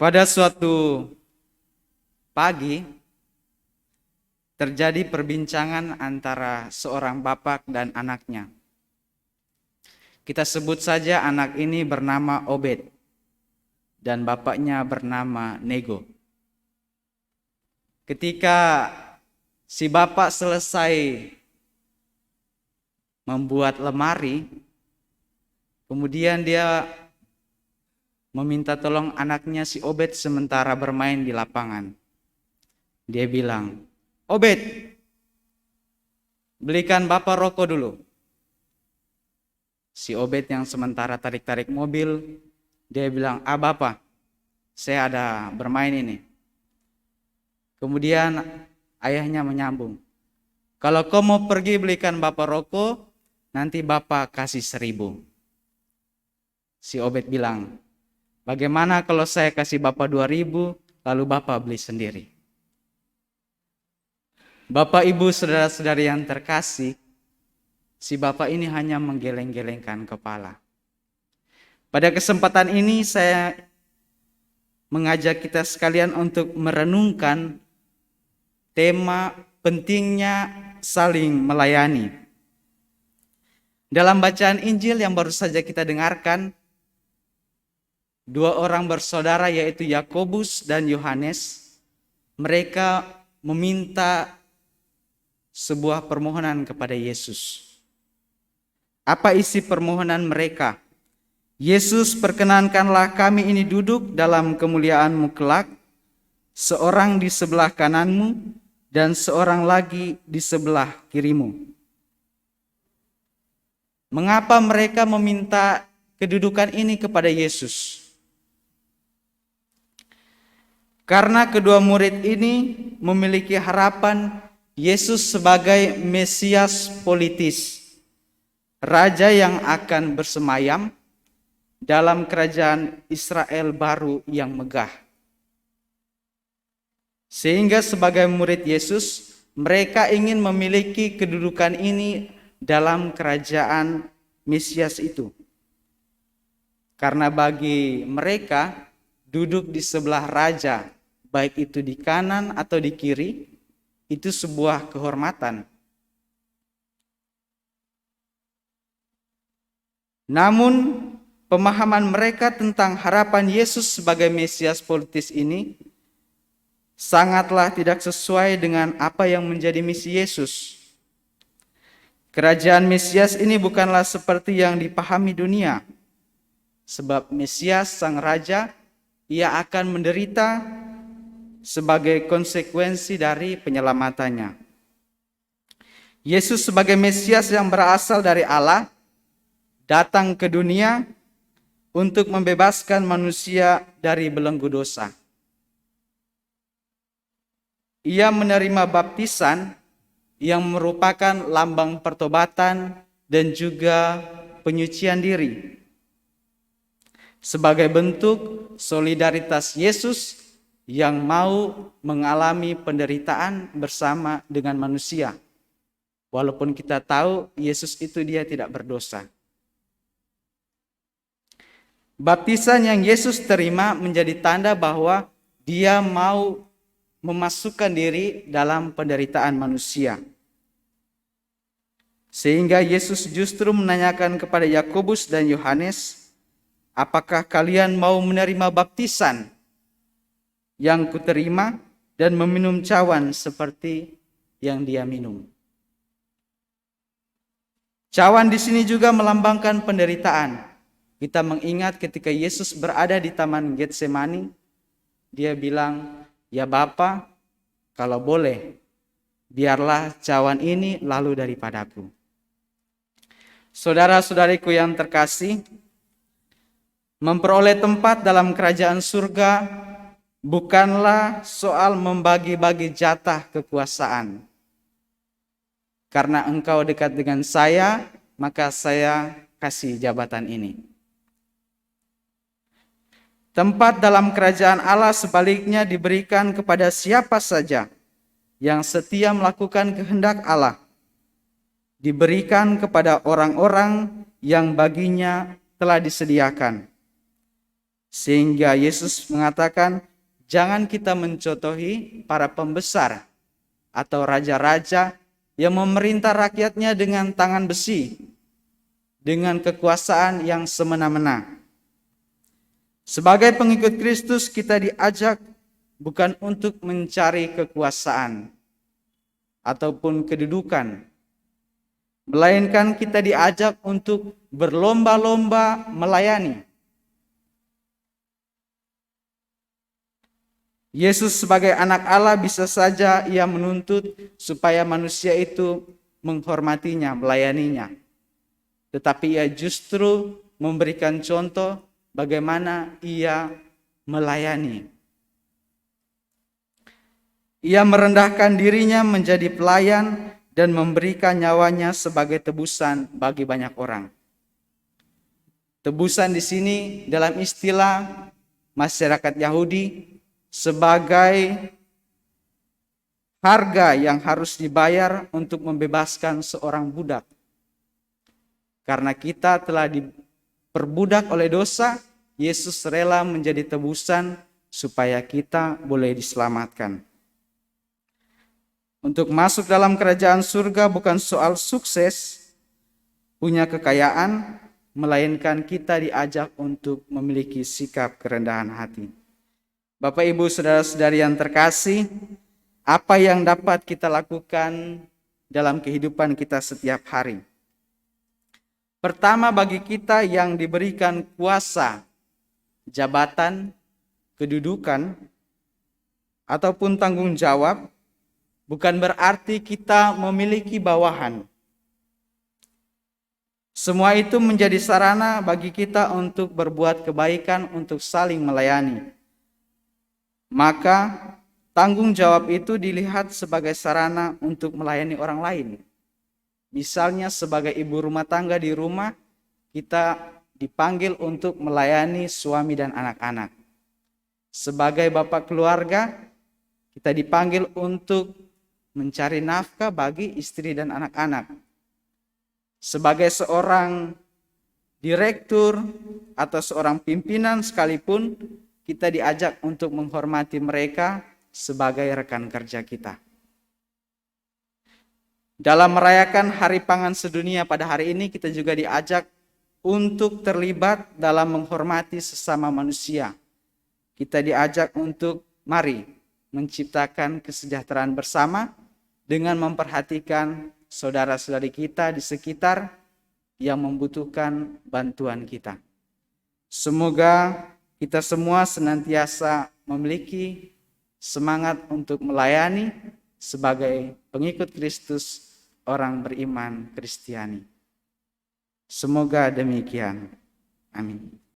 Pada suatu pagi terjadi perbincangan antara seorang bapak dan anaknya. Kita sebut saja anak ini bernama Obed dan bapaknya bernama Nego. Ketika si bapak selesai membuat lemari, kemudian dia meminta tolong anaknya si Obed sementara bermain di lapangan. Dia bilang, "Obed, belikan bapak rokok dulu." Si Obed yang sementara tarik-tarik mobil, dia bilang, bapak, saya ada bermain ini." Kemudian ayahnya menyambung, "Kalau kau mau pergi belikan bapak rokok, nanti bapak kasih 1.000. Si Obed bilang, "Bagaimana kalau saya kasih bapak 2.000, lalu bapak beli sendiri?" Bapak, ibu, saudara-saudari yang terkasih, si bapak ini hanya menggeleng-gelengkan kepala. Pada kesempatan ini saya mengajak kita sekalian untuk merenungkan tema pentingnya saling melayani. Dalam bacaan Injil yang baru saja kita dengarkan, 2 orang bersaudara yaitu Yakobus dan Yohanes, mereka meminta sebuah permohonan kepada Yesus. Apa isi permohonan mereka? "Yesus, perkenankanlah kami ini duduk dalam kemuliaan-Mu kelak, seorang di sebelah kanan-Mu dan seorang lagi di sebelah kiri-Mu." Mengapa mereka meminta kedudukan ini kepada Yesus? Karena kedua murid ini memiliki harapan Yesus sebagai Mesias politis, Raja yang akan bersemayam dalam kerajaan Israel baru yang megah. Sehingga sebagai murid Yesus, mereka ingin memiliki kedudukan ini dalam kerajaan Mesias itu. Karena bagi mereka, duduk di sebelah raja, baik itu di kanan atau di kiri, itu sebuah kehormatan. Namun, pemahaman mereka tentang harapan Yesus sebagai Mesias politis ini sangatlah tidak sesuai dengan apa yang menjadi misi Yesus. Kerajaan Mesias ini bukanlah seperti yang dipahami dunia, sebab Mesias sang raja, ia akan menderita sebagai konsekuensi dari penyelamatannya. Yesus sebagai Mesias yang berasal dari Allah datang ke dunia untuk membebaskan manusia dari belenggu dosa. Ia menerima baptisan yang merupakan lambang pertobatan dan juga penyucian diri sebagai bentuk solidaritas Yesus yang mau mengalami penderitaan bersama dengan manusia. Walaupun kita tahu Yesus itu dia tidak berdosa. Baptisan yang Yesus terima menjadi tanda bahwa dia mau memasukkan diri dalam penderitaan manusia. Sehingga Yesus justru menanyakan kepada Yakobus dan Yohanes, "Apakah kalian mau menerima baptisan yang kuterima dan meminum cawan seperti yang dia minum?" Cawan di sini juga melambangkan penderitaan. Kita mengingat ketika Yesus berada di Taman Getsemani, dia bilang, "Ya Bapa, kalau boleh, biarlah cawan ini lalu daripadaku." Saudara-saudariku yang terkasih, memperoleh tempat dalam kerajaan surga bukanlah soal membagi-bagi jatah kekuasaan. Karena engkau dekat dengan saya, maka saya kasih jabatan ini. Tempat dalam kerajaan Allah sebaliknya diberikan kepada siapa saja yang setia melakukan kehendak Allah. Diberikan kepada orang-orang yang baginya telah disediakan. Sehingga Yesus mengatakan, jangan kita mencontohi para pembesar atau raja-raja yang memerintah rakyatnya dengan tangan besi, dengan kekuasaan yang semena-mena. Sebagai pengikut Kristus, kita diajak bukan untuk mencari kekuasaan ataupun kedudukan, melainkan kita diajak untuk berlomba-lomba melayani. Yesus sebagai anak Allah bisa saja ia menuntut supaya manusia itu menghormatinya, melayaninya. Tetapi ia justru memberikan contoh bagaimana ia melayani. Ia merendahkan dirinya menjadi pelayan dan memberikan nyawanya sebagai tebusan bagi banyak orang. Tebusan di sini dalam istilah masyarakat Yahudi sebagai harga yang harus dibayar untuk membebaskan seorang budak. Karena kita telah diperbudak oleh dosa, Yesus rela menjadi tebusan supaya kita boleh diselamatkan. Untuk masuk dalam kerajaan surga bukan soal sukses, punya kekayaan, melainkan kita diajak untuk memiliki sikap kerendahan hati. Bapak, Ibu, saudara-saudari yang terkasih, apa yang dapat kita lakukan dalam kehidupan kita setiap hari? Pertama, bagi kita yang diberikan kuasa, jabatan, kedudukan, ataupun tanggung jawab, bukan berarti kita memiliki bawahan. Semua itu menjadi sarana bagi kita untuk berbuat kebaikan, untuk saling melayani. Maka tanggung jawab itu dilihat sebagai sarana untuk melayani orang lain. Misalnya sebagai ibu rumah tangga di rumah, kita dipanggil untuk melayani suami dan anak-anak. Sebagai bapak keluarga, kita dipanggil untuk mencari nafkah bagi istri dan anak-anak. Sebagai seorang direktur atau seorang pimpinan sekalipun, kita diajak untuk menghormati mereka sebagai rekan kerja kita. Dalam merayakan Hari Pangan Sedunia pada hari ini, kita juga diajak untuk terlibat dalam menghormati sesama manusia. Kita diajak untuk mari menciptakan kesejahteraan bersama dengan memperhatikan saudara-saudari kita di sekitar yang membutuhkan bantuan kita. Semoga kita semua senantiasa memiliki semangat untuk melayani sebagai pengikut Kristus, orang beriman Kristiani. Semoga demikian. Amin.